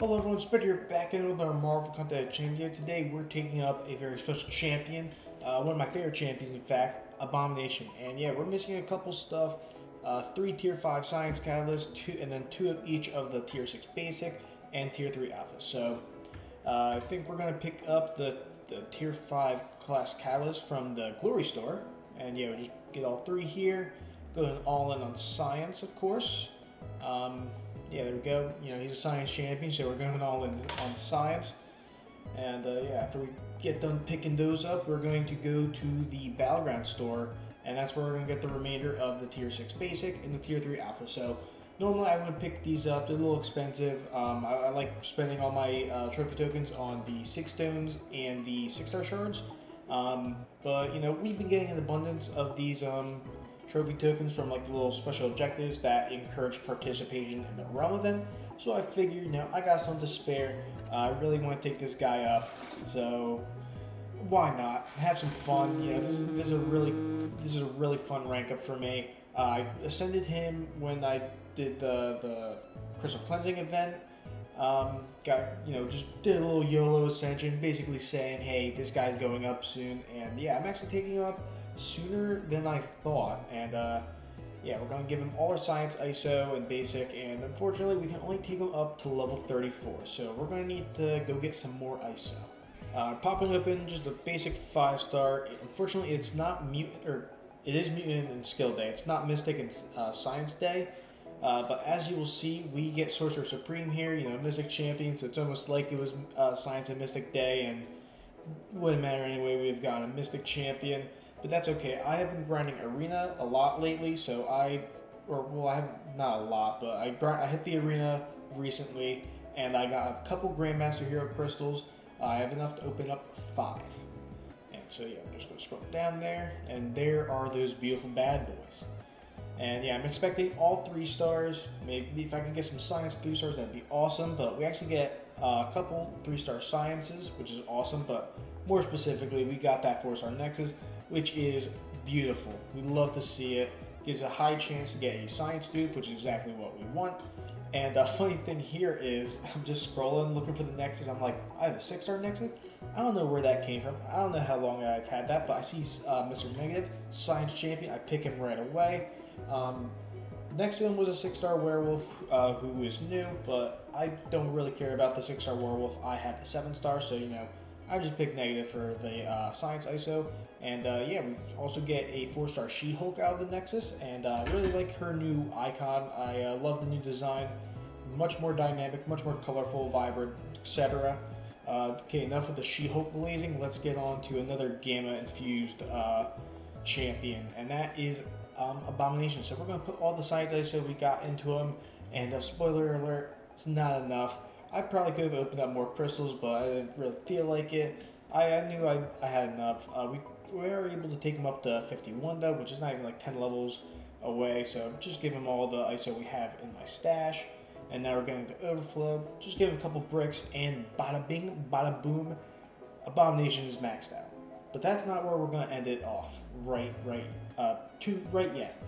Hello everyone, Spectre here, back in with our Marvel content channel here. Today we're taking up a very special champion, one of my favorite champions in fact, Abomination. And yeah, we're missing a couple stuff, 3 tier 5 science catalysts, and then 2 of each of the tier 6 basic and tier 3 alpha. So I think we're going to pick up the tier 5 class catalyst from the Glory store. And yeah, we'll just get all 3 here, going all in on science of course. Yeah, there we go. You know, he's a science champion, so we're going all in on science. And yeah, after we get done picking those up, we're going to go to the battleground store, and that's where we're going to get the remainder of the tier 6 basic and the tier 3 alpha. So normally I would pick these up. They're a little expensive. I like spending all my trophy tokens on the 6 stones and the 6-star shards. But you know, we've been getting an abundance of these trophy tokens from like the little special objectives that encourage participation in the realm event. So I figured, you know, I got some to spare. I really want to take this guy up, so why not have some fun? You know, this is a really fun rank up for me. I ascended him when I did the crystal cleansing event. Just did a little YOLO ascension, basically saying, hey, this guy's going up soon, and yeah, I'm actually taking him up sooner than I thought. And yeah, we're going to give him all our science, ISO, and basic, and unfortunately we can only take him up to level 34, so we're going to need to go get some more ISO. Popping open just a basic 5-star. Unfortunately, it's not mutant, or it is mutant and skill day. It's not mystic and science day. But as you will see, we get Sorcerer Supreme here, you know, Mystic Champion, so it's almost like it was Science and Mystic Day, and it wouldn't matter anyway, we've got a Mystic Champion, but that's okay. I have been grinding Arena a lot lately, so I have, not a lot, but I hit the Arena recently, and I got a couple Grandmaster Hero Crystals. I have enough to open up 5. And so yeah, I'm just going to scroll down there, and there are those beautiful bad boys. And yeah, I'm expecting all 3 stars. Maybe if I can get some science 3 stars, that'd be awesome. But we actually get a couple 3-star sciences, which is awesome. But more specifically, we got that 4-star nexus, which is beautiful. We love to see it. Gives a high chance to get a science dupe, which is exactly what we want. And the funny thing here is, I'm just scrolling, looking for the nexus. I'm like, I have a 6-star nexus? I don't know where that came from. I don't know how long I've had that, but I see Mr. Negative, science champion. I pick him right away. Next one was a 6-star werewolf who is new, but I don't really care about the 6-star werewolf. I have the 7-star, so you know, I just picked negative for the science ISO. And yeah, we also get a 4-star She-Hulk out of the Nexus, and I really like her new icon. I love the new design, much more dynamic, much more colorful, vibrant, etc. Okay, enough with the She-Hulk blazing. Let's get on to another Gamma infused champion, and that is Abomination. So we're going to put all the science ISO we got into him, and spoiler alert, it's not enough. I probably could have opened up more crystals, but I didn't really feel like it. I knew I had enough. We were able to take him up to 51 though, which is not even like 10 levels away, so just give him all the ISO we have in my stash. And now we're going to overflow, just give him a couple bricks, and bada bing, bada boom, Abomination is maxed out. But that's not where we're going to end it off, right yet.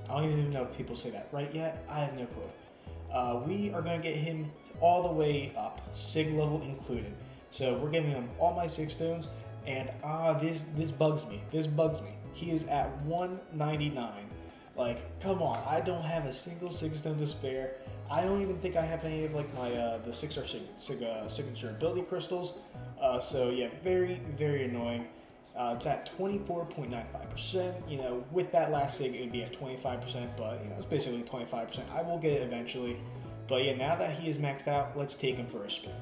I don't even know if people say that, right yet? I have no clue. We are going to get him all the way up, SIG level included. So we're giving him all my 6 stones, and this bugs me. This bugs me. He is at 199. Like, come on! I don't have a single 6 stone to spare. I don't even think I have any of like my the 6-star signature ability crystals. So yeah, very annoying. It's at 24.95%. You know, with that last sig, it would be at 25%, but you know, it's basically 25%. I will get it eventually. But yeah, now that he is maxed out, let's take him for a spin.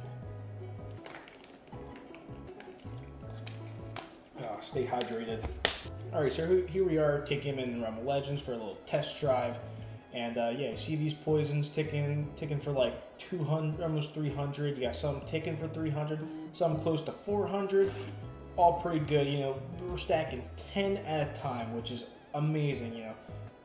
Stay hydrated. Alright, so here we are taking him in Realm of Legends for a little test drive. And yeah, you see these poisons ticking for like 200, almost 300. You got some ticking for 300, some close to 400. All pretty good, you know. We're stacking 10 at a time, which is amazing, you know.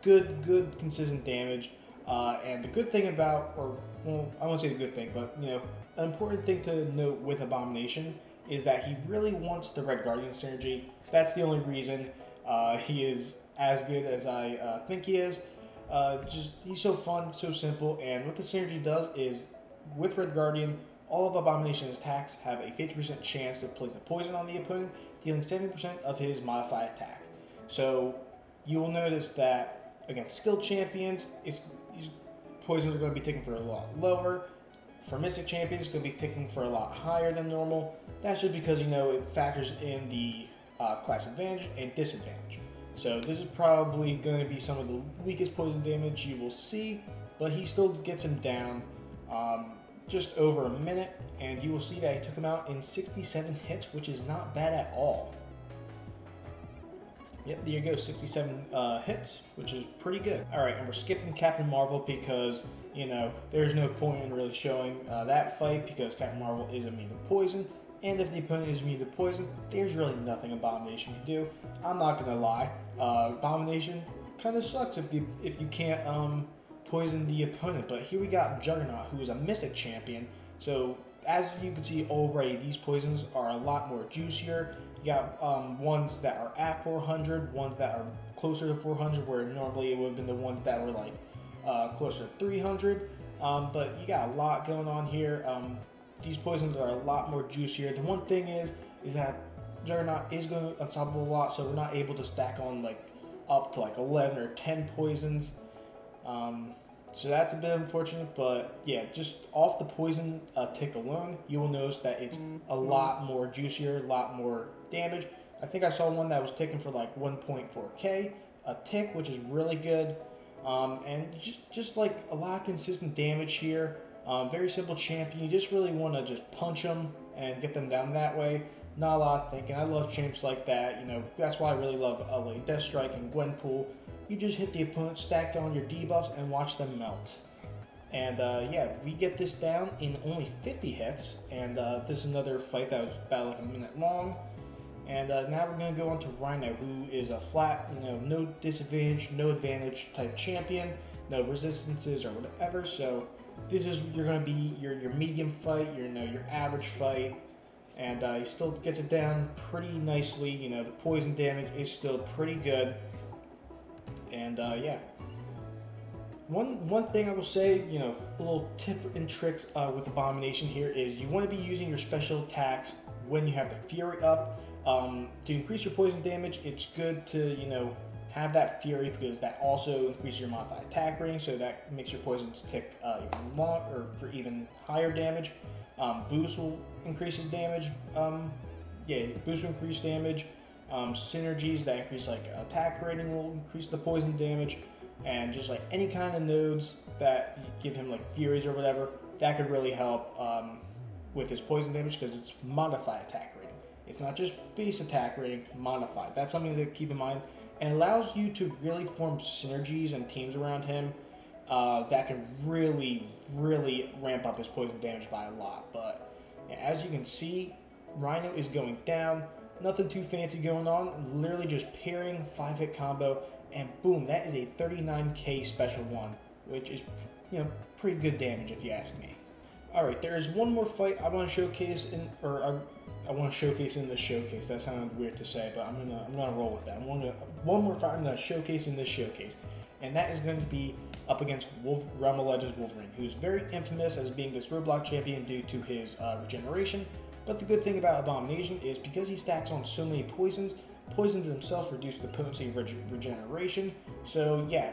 Good consistent damage. And the good thing about, or well, I won't say the good thing, but you know, an important thing to note with Abomination is that he really wants the Red Guardian synergy. That's the only reason he is as good as I think he is. He's so fun, so simple, and what the synergy does is with Red Guardian, all of Abomination's attacks have a 50% chance to place a poison on the opponent, dealing 70% of his modified attack. So you will notice that against skilled champions, these poisons are going to be taken for a lot lower. For Mystic champions, it's going to be taken for a lot higher than normal. That's just because, it factors in the class advantage and disadvantage. So this is probably going to be some of the weakest poison damage you will see, but he still gets him down just over a minute, and you will see that he took him out in 67 hits, which is not bad at all. Yep, there you go, 67 hits, which is pretty good. Alright, and we're skipping Captain Marvel because, there's no point in really showing that fight because Captain Marvel is immune to poison, and if the opponent is immune to poison, there's really nothing Abomination can do. I'm not gonna lie, Abomination kind of sucks if you can't poison the opponent, but here we got Juggernaut, who is a Mystic champion, so as you can see already, these poisons are a lot more juicier. You got ones that are at 400, ones that are closer to 400, where normally it would have been the ones that were like closer to 300, but you got a lot going on here. These poisons are a lot more juicier. The one thing is that Juggernaut is going to unstoppable a lot, so we're not able to stack on up to 11 or 10 poisons. So that's a bit unfortunate, but yeah, just off the poison tick alone, you will notice that it's a lot more juicier, a lot more damage. I think I saw one that was taken for 1.4k a tick, which is really good. And just a lot of consistent damage here. Very simple champion. You just really want to just punch them and get them down that way. Not a lot of thinking. I love champs like that. That's why I really love Deathstrike and Gwenpool. You just hit the opponent, stack on your debuffs, and watch them melt. And yeah, we get this down in only 50 hits. And this is another fight that was about a minute long. And now we're going to go on to Rhino, who is a flat, no disadvantage, no advantage type champion, no resistances or whatever. So this is going to be your medium fight, your average fight, and he still gets it down pretty nicely. The poison damage is still pretty good, and yeah. One thing I will say, a little tip and trick with Abomination here is you want to be using your special attacks when you have the Fury up. To increase your poison damage, it's good to, have that Fury because that also increases your modified attack rating, so that makes your poisons tick even more, or for even higher damage. Boost will increase his damage. Yeah, boost will increase damage. Synergies that increase attack rating will increase the poison damage, and just any kind of nodes that give him Furies or whatever, that could really help with his poison damage because it's modified attack rating. It's not just base attack rating, modified. That's something to keep in mind. And it allows you to really form synergies and teams around him that can really, really ramp up his poison damage by a lot. But yeah, as you can see, Rhino is going down. Nothing too fancy going on. Literally just pairing, 5-hit combo, and boom, that is a 39k special one, which is pretty good damage if you ask me. All right, there is one more fight I want to showcase I want to showcase in this showcase. That sounded weird to say, but I'm gonna roll with that. One more fight I'm gonna showcase in this showcase, and that is going to be up against Realm of Legends Wolverine, who's very infamous as being this roadblock champion due to his regeneration. But the good thing about Abomination is because he stacks on so many poisons themselves reduce the potency of regeneration. So yeah,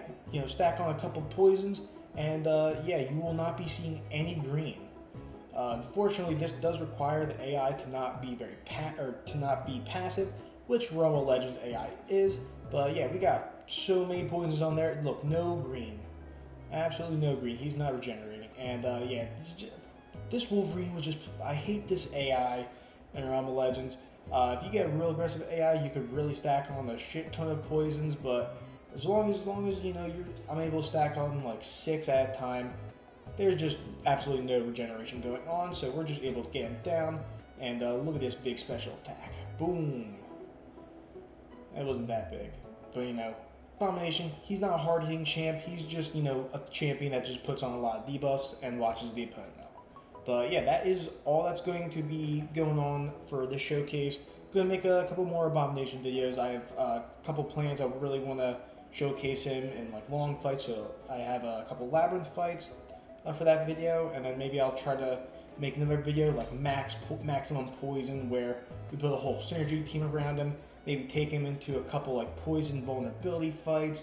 stack on a couple poisons, and yeah, you will not be seeing any green. Unfortunately, this does require the AI to not be passive, which Realm of Legends AI is. But yeah, we got so many poisons on there. Look, no green, absolutely no green. He's not regenerating, and yeah, this Wolverine was I hate this AI in Realm of Legends. If you get a real aggressive AI, you could really stack on a shit ton of poisons. But as long as I'm able to stack on 6 at a time. There's just absolutely no regeneration going on, so we're just able to get him down, and look at this big special attack. Boom! That wasn't that big, but Abomination, he's not a hard-hitting champ, he's just, a champion that just puts on a lot of debuffs and watches the opponent out. But yeah, that is all that's going to be going on for this showcase. I'm going to make a couple more Abomination videos. I have a couple plans. I really want to showcase him in long fights, so I have a couple Labyrinth fights for that video, and then maybe I'll try to make another video like maximum poison, where we build a whole synergy team around him, maybe take him into a couple like poison vulnerability fights,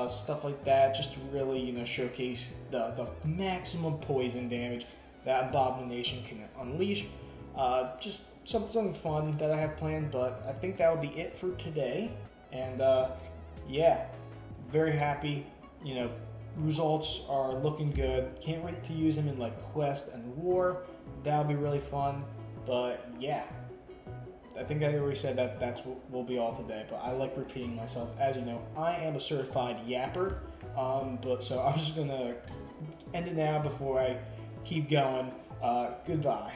stuff like that, just to really, you know, showcase the maximum poison damage that Abomination can unleash. Just something fun that I have planned, but I think that will be it for today. And yeah, very happy. You know, results are looking good. Can't wait to use them in like quest and war. That'll be really fun. But yeah, I think I already said that that's what will be all today, but I like repeating myself. As you know, I am a certified yapper, but so I'm just gonna end it now before I keep going. Goodbye.